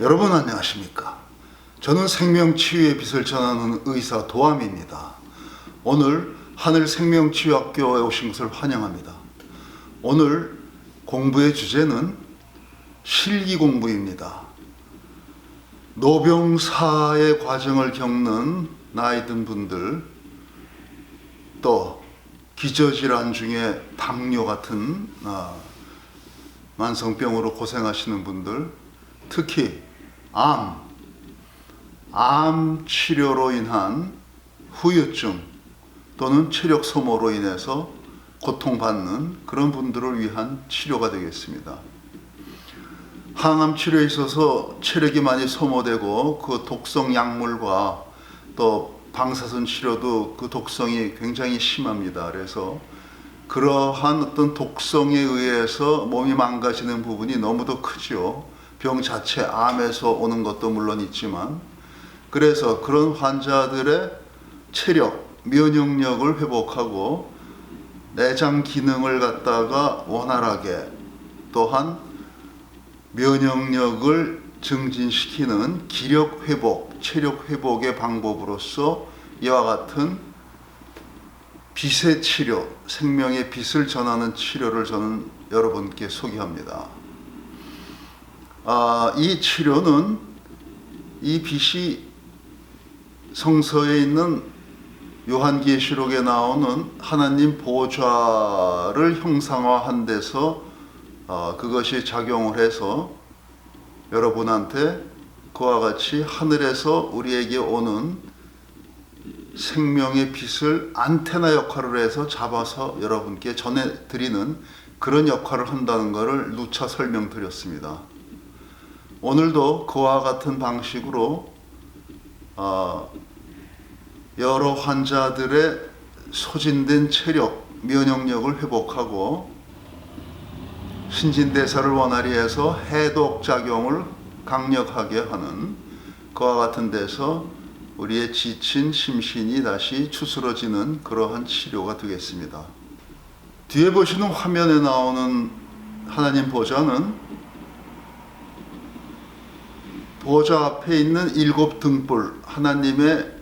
여러분 안녕하십니까? 저는 생명치유의 빛을 전하는 의사 도암입니다. 오늘 하늘생명치유학교에 오신 것을 환영합니다. 오늘 공부의 주제는 실기 공부입니다. 노병사의 과정을 겪는 나이 든 분들, 또 기저질환 중에 당뇨 같은 만성병으로 고생하시는 분들, 특히 암 치료로 인한 후유증 또는 체력 소모로 인해서 고통받는 그런 분들을 위한 치료가 되겠습니다. 항암 치료에 있어서 체력이 많이 소모되고 그 독성 약물과 또 방사선 치료도 그 독성이 굉장히 심합니다. 그래서 그러한 어떤 독성에 의해서 몸이 망가지는 부분이 너무도 크죠. 병 자체 암에서 오는 것도 물론 있지만, 그래서 그런 환자들의 체력, 면역력을 회복하고 내장 기능을 갖다가 원활하게, 또한 면역력을 증진시키는 기력 회복, 체력 회복의 방법으로서 이와 같은 빛의 치료, 생명의 빛을 전하는 치료를 저는 여러분께 소개합니다. 이 치료는, 이 빛이 성서에 있는 요한계시록에 나오는 하나님 보좌를 형상화한 데서 그것이 작용을 해서 여러분한테 그와 같이 하늘에서 우리에게 오는 생명의 빛을 안테나 역할을 해서 잡아서 여러분께 전해드리는 그런 역할을 한다는 것을 누차 설명드렸습니다. 오늘도 그와 같은 방식으로 여러 환자들의 소진된 체력, 면역력을 회복하고 신진대사를 원활히 해서 해독작용을 강력하게 하는 그와 같은 데서 우리의 지친 심신이 다시 추스러지는 그러한 치료가 되겠습니다. 뒤에 보시는 화면에 나오는 하나님 보좌는 보좌 앞에 있는 7 등불, 하나님의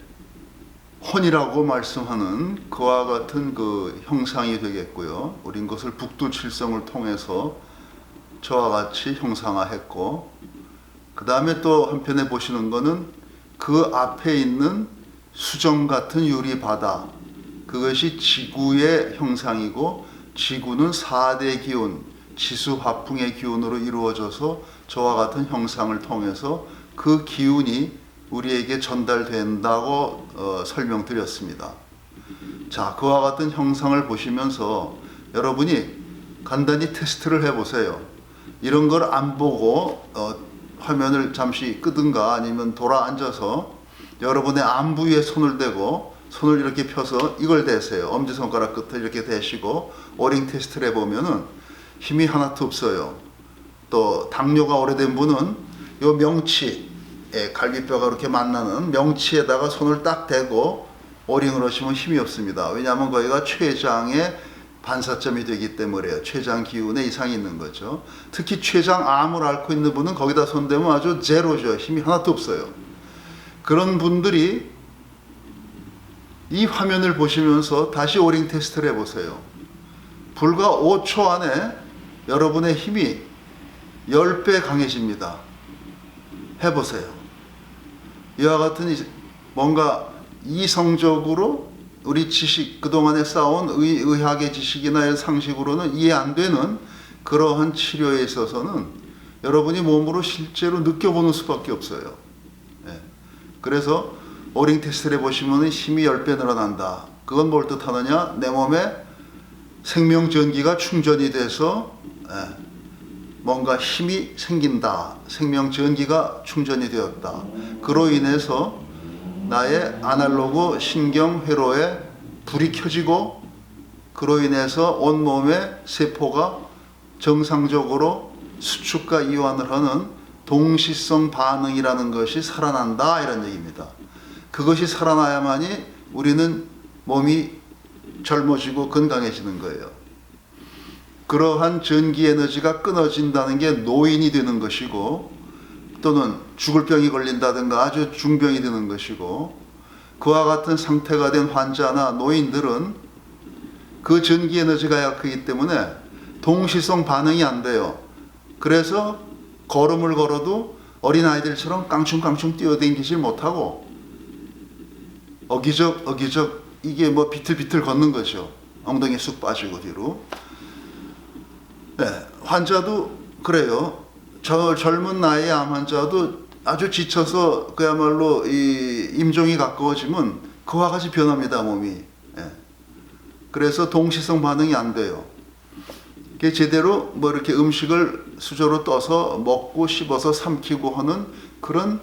혼이라고 말씀하는 그와 같은 그 형상이 되겠고요. 우린 그것을 북두칠성을 통해서 저와 같이 형상화했고, 그 다음에 또 한편에 보시는 거는 그 앞에 있는 수정 같은 유리 바다, 그것이 지구의 형상이고, 지구는 4대 기운, 지수 화풍의 기운으로 이루어져서 저와 같은 형상을 통해서 그 기운이 우리에게 전달된다고 설명드렸습니다. 자, 그와 같은 형상을 보시면서 여러분이 간단히 테스트를 해보세요. 이런 걸 안 보고 화면을 잠시 끄든가 아니면 돌아 앉아서 여러분의 안부위에 손을 대고 손을 이렇게 펴서 이걸 대세요. 엄지손가락 끝을 이렇게 대시고 오링 테스트를 해보면은 힘이 하나도 없어요. 또 당뇨가 오래된 분은 요 명치, 갈비뼈가 이렇게 만나는 명치에다가 손을 딱 대고 오링을 하시면 힘이 없습니다. 왜냐하면 거기가 췌장의 반사점이 되기 때문에요. 췌장 기운에 이상이 있는 거죠. 특히 췌장암을 앓고 있는 분은 거기다 손대면 아주 제로죠. 힘이 하나도 없어요. 그런 분들이 이 화면을 보시면서 다시 오링 테스트를 해보세요. 불과 5초 안에 여러분의 힘이 10배 강해집니다. 해보세요. 이와 같은 뭔가 이성적으로 우리 지식, 그동안에 쌓아온 의학의 지식이나 상식으로는 이해 안 되는 그러한 치료에 있어서는 여러분이 몸으로 실제로 느껴보는 수밖에 없어요. 그래서 오링 테스트를 해보시면 힘이 10배 늘어난다. 그건 뭘 뜻하느냐? 내 몸에 생명전기가 충전이 돼서 뭔가 힘이 생긴다. 생명전기가 충전이 되었다. 그로 인해서 나의 아날로그 신경회로에 불이 켜지고, 그로 인해서 온몸의 세포가 정상적으로 수축과 이완을 하는 동시성 반응이라는 것이 살아난다, 이런 얘기입니다. 그것이 살아나야만이 우리는 몸이 젊어지고 건강해지는 거예요. 그러한 전기 에너지가 끊어진다는 게 노인이 되는 것이고, 또는 죽을 병이 걸린다든가 아주 중병이 드는 것이고, 그와 같은 상태가 된 환자나 노인들은 그 전기 에너지가 약하기 때문에 동시성 반응이 안 돼요. 그래서 걸음을 걸어도 어린아이들처럼 깡충깡충 뛰어다니지 못하고 어기적 이게 뭐 비틀비틀 걷는 거죠. 엉덩이 쑥 빠지고 뒤로. 네, 환자도 그래요. 저 젊은 나이의 암 환자도 아주 지쳐서 그야말로 이 임종이 가까워지면 그와 같이 변합니다, 몸이. 예. 그래서 동시성 반응이 안 돼요. 이게 제대로 뭐 이렇게 음식을 수저로 떠서 먹고 씹어서 삼키고 하는 그런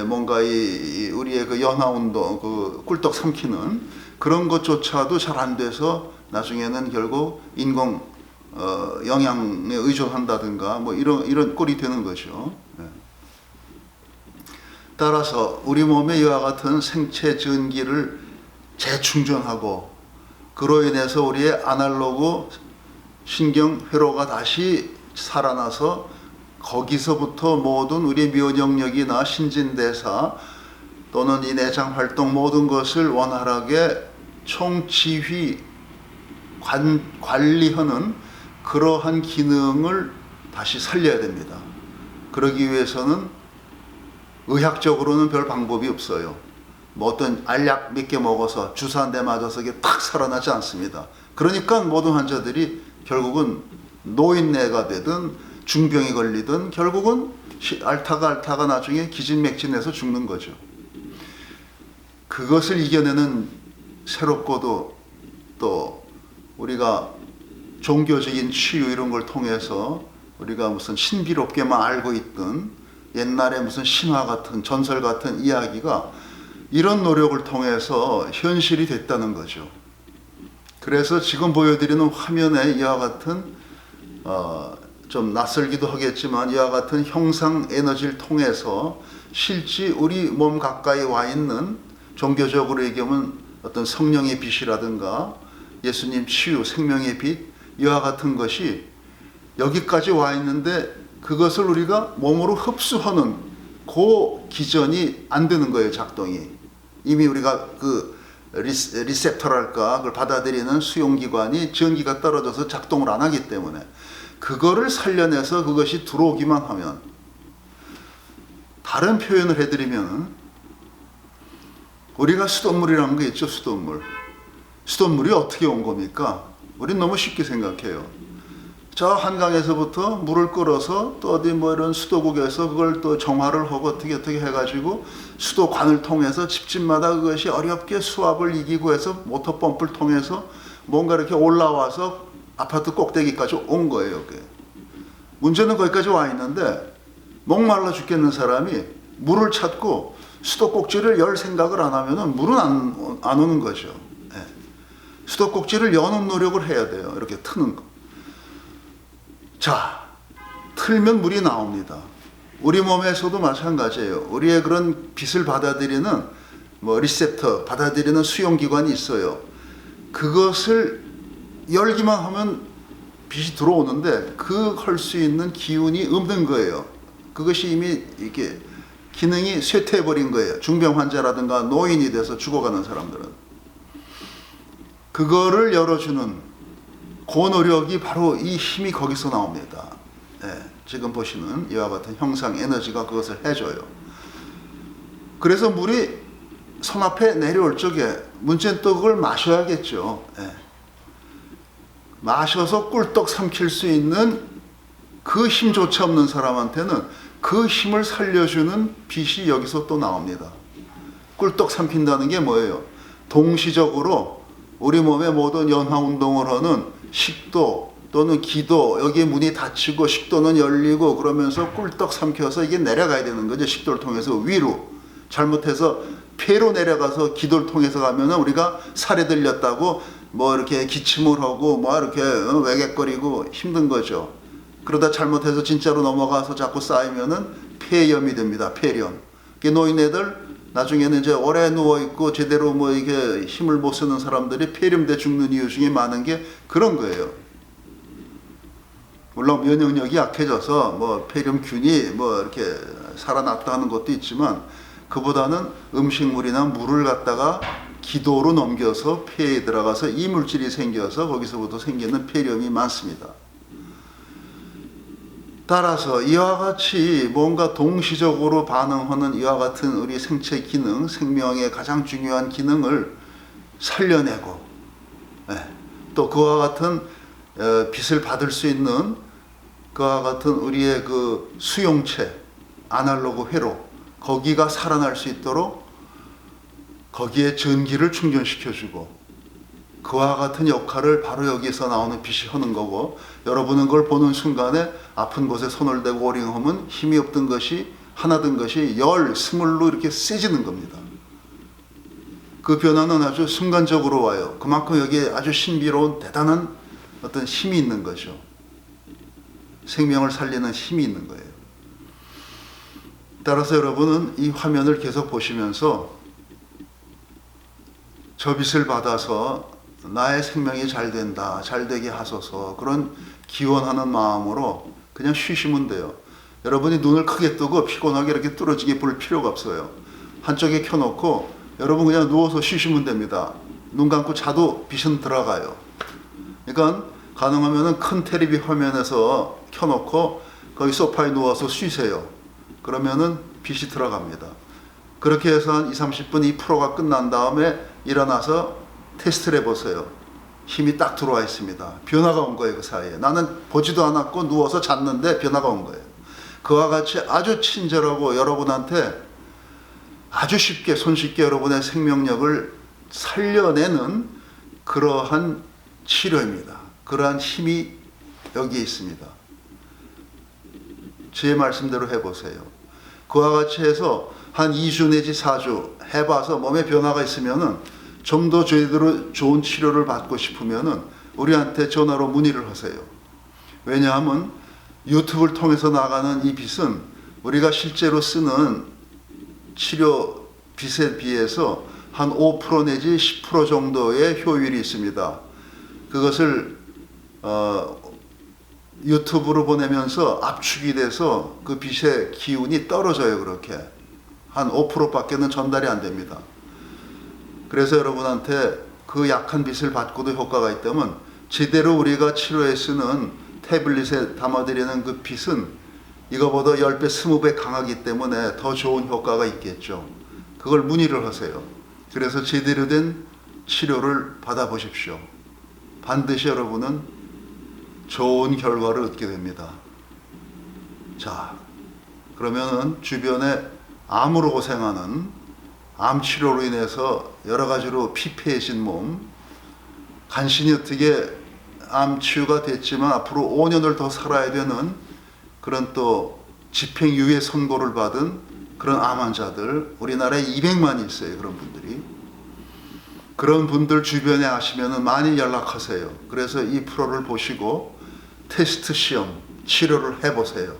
뭔가 이 우리의 그 연화 운동, 그 꿀떡 삼키는 그런 것조차도 잘 안 돼서 나중에는 결국 인공 영양에 의존한다든가 뭐 이런 꼴이 되는 거죠. 예. 따라서 우리 몸에 이와 같은 생체 전기를 재충전하고 그로 인해서 우리의 아날로그 신경 회로가 다시 살아나서 거기서부터 모든 우리 면역력이나 신진대사 또는 이 내장 활동 모든 것을 원활하게 총지휘 관리하는 그러한 기능을 다시 살려야 됩니다. 그러기 위해서는 의학적으로는 별 방법이 없어요. 뭐 어떤 알약 몇 개 먹어서 주사 한 대 맞아서 이게 탁 살아나지 않습니다. 그러니까 모든 환자들이 결국은 노인네가 되든 중병이 걸리든 결국은 앓다가 나중에 기진맥진해서 죽는 거죠. 그것을 이겨내는 새롭고도 또 우리가 종교적인 치유 이런 걸 통해서 우리가 무슨 신비롭게만 알고 있던 옛날에 무슨 신화 같은 전설 같은 이야기가 이런 노력을 통해서 현실이 됐다는 거죠. 그래서 지금 보여드리는 화면에 이와 같은 좀 낯설기도 하겠지만 이와 같은 형상 에너지를 통해서 실제 우리 몸 가까이 와 있는 종교적으로 얘기하면 어떤 성령의 빛이라든가 예수님 치유, 생명의 빛 이와 같은 것이 여기까지 와 있는데 그것을 우리가 몸으로 흡수하는 그 기전이 안 되는 거예요, 작동이. 이미 우리가 그 리셉터랄까 그걸 받아들이는 수용기관이 전기가 떨어져서 작동을 안 하기 때문에 그거를 살려내서 그것이 들어오기만 하면, 다른 표현을 해드리면 우리가 수돗물이라는 게 있죠. 수돗물이 어떻게 온 겁니까? 우린 너무 쉽게 생각해요. 저 한강에서부터 물을 끌어서 또 어디 뭐 이런 수도국에서 그걸 또 정화를 하고 어떻게 해가지고 수도관을 통해서 집집마다 그것이 어렵게 수압을 이기고 해서 모터펌프를 통해서 뭔가 이렇게 올라와서 아파트 꼭대기까지 온 거예요. 그게. 문제는 거기까지 와 있는데 목말라 죽겠는 사람이 물을 찾고 수도꼭지를 열 생각을 안 하면은 물은 안 오는 거죠. 예. 수도꼭지를 여는 노력을 해야 돼요. 이렇게 트는 거. 자, 틀면 물이 나옵니다. 우리 몸에서도 마찬가지예요. 우리의 그런 빛을 받아들이는 뭐 리셉터, 받아들이는 수용기관이 있어요. 그것을 열기만 하면 빛이 들어오는데 그 할 수 있는 기운이 없는 거예요. 그것이 이미 이게 기능이 쇠퇴해버린 거예요. 중병 환자라든가 노인이 돼서 죽어가는 사람들은. 그거를 열어주는 그 노력이 바로 이 힘이 거기서 나옵니다. 네, 지금 보시는 이와 같은 형상 에너지가 그것을 해줘요. 그래서 물이 손 앞에 내려올 적에 문제는 또 그걸 마셔야겠죠. 네. 마셔서 꿀떡 삼킬 수 있는 그 힘조차 없는 사람한테는 그 힘을 살려주는 빛이 여기서 또 나옵니다. 꿀떡 삼킨다는 게 뭐예요? 동시적으로 우리 몸의 모든 연화 운동을 하는 식도 또는 기도, 여기에 문이 닫히고 식도는 열리고 그러면서 꿀떡 삼켜서 이게 내려가야 되는 거죠. 식도를 통해서 위로. 잘못해서 폐로 내려가서 기도를 통해서 가면은 우리가 살에 들렸다고 뭐 이렇게 기침을 하고 뭐 이렇게 외객거리고 힘든 거죠. 그러다 잘못해서 진짜로 넘어가서 자꾸 쌓이면은 폐염이 됩니다. 폐렴. 노인애들 나중에는 이제 오래 누워 있고 제대로 뭐 이게 힘을 못 쓰는 사람들이 폐렴돼 죽는 이유 중에 많은 게 그런 거예요. 물론 면역력이 약해져서 뭐 폐렴균이 뭐 이렇게 살아났다 하는 것도 있지만 그보다는 음식물이나 물을 갖다가 기도로 넘겨서 폐에 들어가서 이물질이 생겨서 거기서부터 생기는 폐렴이 많습니다. 따라서 이와 같이 뭔가 동시적으로 반응하는 이와 같은 우리 생체 기능, 생명의 가장 중요한 기능을 살려내고 또 그와 같은 빛을 받을 수 있는 그와 같은 우리의 그 수용체, 아날로그 회로 거기가 살아날 수 있도록 거기에 전기를 충전시켜주고 그와 같은 역할을 바로 여기서 나오는 빛이 하는 거고 여러분은 그걸 보는 순간에 아픈 곳에 손을 대고 오링하면 힘이 없던 것이 하나 된 것이 열, 스물로 이렇게 세지는 겁니다. 그 변화는 아주 순간적으로 와요. 그만큼 여기에 아주 신비로운 대단한 어떤 힘이 있는 거죠. 생명을 살리는 힘이 있는 거예요. 따라서 여러분은 이 화면을 계속 보시면서 저 빛을 받아서 나의 생명이 잘 된다, 잘 되게 하소서 그런 기원하는 마음으로 그냥 쉬시면 돼요. 여러분이 눈을 크게 뜨고 피곤하게 이렇게 뚫어지게 볼 필요가 없어요. 한쪽에 켜놓고 여러분 그냥 누워서 쉬시면 됩니다. 눈 감고 자도 빛은 들어가요. 그러니까 가능하면 큰 테레비 화면에서 켜놓고 거기 소파에 누워서 쉬세요. 그러면은 빛이 들어갑니다. 그렇게 해서 한 20-30분 이 프로가 끝난 다음에 일어나서 테스트를 해보세요. 힘이 딱 들어와 있습니다. 변화가 온 거예요. 그 사이에. 나는 보지도 않았고 누워서 잤는데 변화가 온 거예요. 그와 같이 아주 친절하고 여러분한테 아주 쉽게 손쉽게 여러분의 생명력을 살려내는 그러한 치료입니다. 그러한 힘이 여기에 있습니다. 제 말씀대로 해보세요. 그와 같이 해서 한 2주 내지 4주 해봐서 몸에 변화가 있으면은 좀 더 제대로 좋은 치료를 받고 싶으면은 우리한테 전화로 문의를 하세요. 왜냐하면 유튜브를 통해서 나가는 이 빛은 우리가 실제로 쓰는 치료 빛에 비해서 한 5% 내지 10% 정도의 효율이 있습니다. 그것을 유튜브로 보내면서 압축이 돼서 그 빛의 기운이 떨어져요. 그렇게 한 5%밖에는 전달이 안 됩니다. 그래서 여러분한테 그 약한 빛을 받고도 효과가 있다면 제대로 우리가 치료에 쓰는 태블릿에 담아드리는 그 빛은 이거보다 10배, 20배 강하기 때문에 더 좋은 효과가 있겠죠. 그걸 문의를 하세요. 그래서 제대로 된 치료를 받아보십시오. 반드시 여러분은 좋은 결과를 얻게 됩니다. 자, 그러면은 주변에 암으로 고생하는 암 치료로 인해서 여러 가지로 피폐해진 몸, 간신히 어떻게 암 치유가 됐지만 앞으로 5년을 더 살아야 되는 그런 또 집행유예 선고를 받은 그런 암 환자들, 우리나라에 200만이 있어요. 그런 분들이. 그런 분들 주변에 아시면은 많이 연락하세요. 그래서 이 프로를 보시고 테스트 시험, 치료를 해보세요.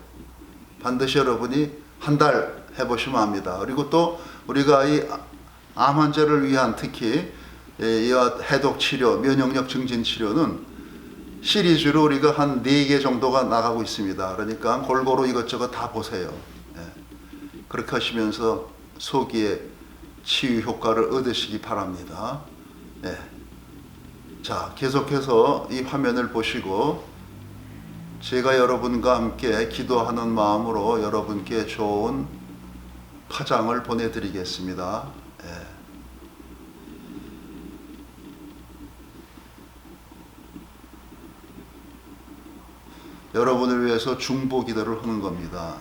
반드시 여러분이 한 달 해보시면 압니다. 그리고 또 우리가 이 암 환자를 위한 특히 이 해독 치료, 면역력 증진 치료는 시리즈로 우리가 한 4개 정도가 나가고 있습니다. 그러니까 골고루 이것저것 다 보세요. 그렇게 하시면서 소기의 치유 효과를 얻으시기 바랍니다. 자, 계속해서 이 화면을 보시고 제가 여러분과 함께 기도하는 마음으로 여러분께 좋은 파장을 보내드리겠습니다. 여러분을 위해서 중보 기도를 하는 겁니다.